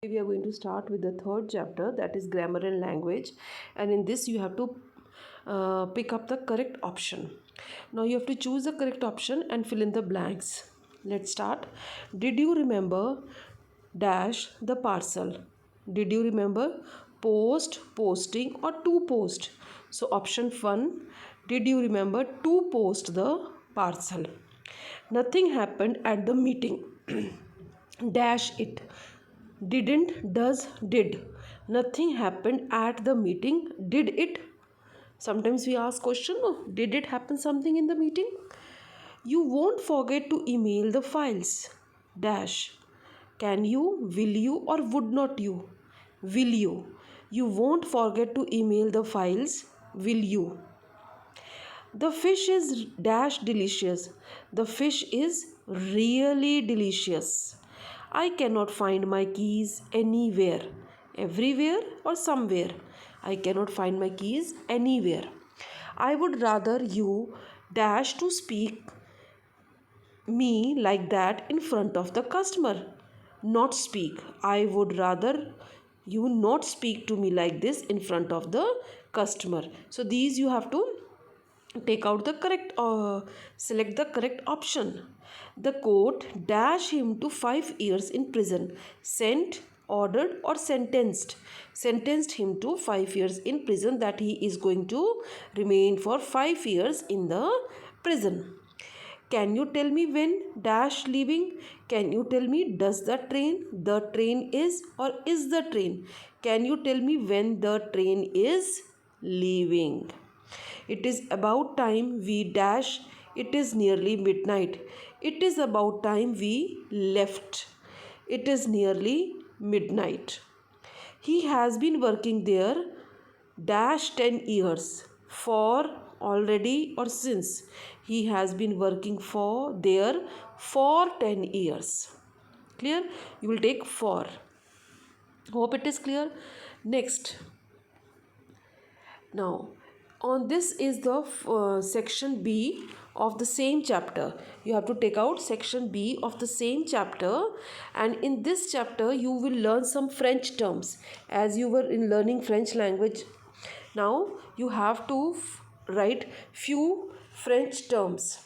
We are going to start with the third chapter, that is grammar and language, and in this you have to pick up the correct option. Now you have to choose the correct option and fill in the blanks. Let's start. Did you remember dash the parcel? Did you remember post, posting, or to post? So option 1, did you remember to post the parcel? Nothing happened at the meeting. Dash it. Didn't, does, did. Nothing happened at the meeting. Did it? Sometimes we ask question, oh, did it happen something in the meeting? You won't forget to email the files. Dash. Can you, will you, or would not you? Will you. You won't forget to email the files. Will you. The fish is dash delicious. The fish is really delicious. I cannot find my keys anywhere. Everywhere or somewhere? I cannot find my keys anywhere. I would rather you dash to speak me like that in front of the customer. Not speak. I would rather you not speak to me like this in front of the customer. So these you have to take out the correct select the correct option. The court dash him to 5 years in prison. Sent, ordered, or sentenced him to 5 years in prison, that he is going to remain for 5 years in the prison. Can you tell me when dash leaving? Can you tell me does the train is or is the train? Can you tell me when the train is leaving? It is about time we dash. It is nearly midnight. It is about time we left. It is nearly midnight. He has been working there dash 10 years. For, already, or since. He has been working for there for 10 years. Clear? You will take for. Hope it is clear. Next. Now, on this is the section B of the same chapter. You have to take out section B of the same chapter, and in this chapter you will learn some French terms as you were in learning French language. Now you have to write few French terms.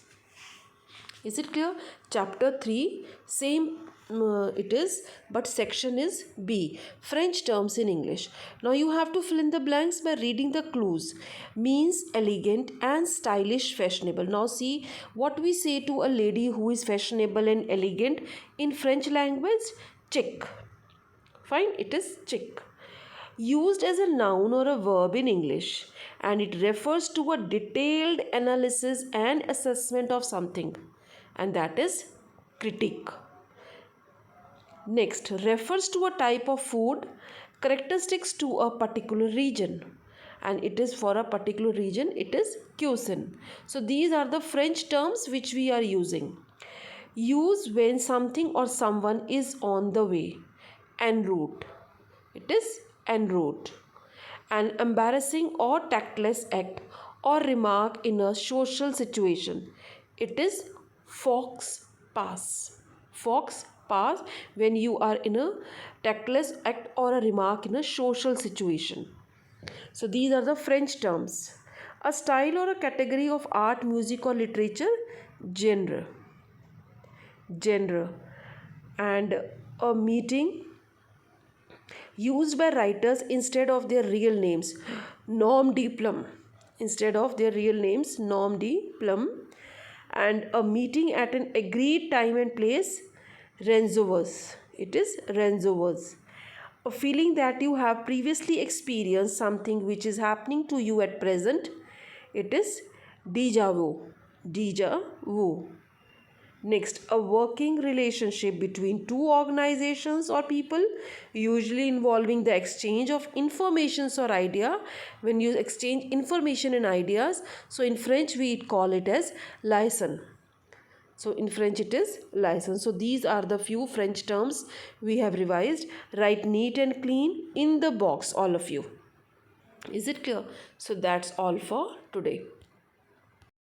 Is it clear? Chapter 3, same it is, but section is B, French terms in English. Now you have to fill in the blanks by reading the clues. Means elegant and stylish, fashionable. Now see what we say to a lady who is fashionable and elegant in French language. Chic. Fine, it is chic. Used as a noun or a verb in English, and it refers to a detailed analysis and assessment of something, and that is critique. Next, refers to a type of food, characteristics to a particular region, and it is for a particular region, it is cuisine. So these are the French terms which we are using. Use when something or someone is on the way. En route. It is en route. An embarrassing or tactless act or remark in a social situation. It is fox pass. Fox pass when you are in a tactless act or a remark in a social situation. So these are the French terms. A style or a category of art, music, or literature. Genre. Genre. And a meeting used by writers instead of their real names. Nom de plume. Instead of their real names, nom de plume. And a meeting at an agreed time and place. Rendezvous. It is rendezvous. A feeling that you have previously experienced something which is happening to you at present. It is déjà vu. Déjà vu. Next, a working relationship between two organizations or people, usually involving the exchange of informations or idea. When you exchange information and ideas, so in French we call it as liaison. So in French it is liaison. So these are the few French terms we have revised. Write neat and clean in the box, all of you. Is it clear? So that's all for today.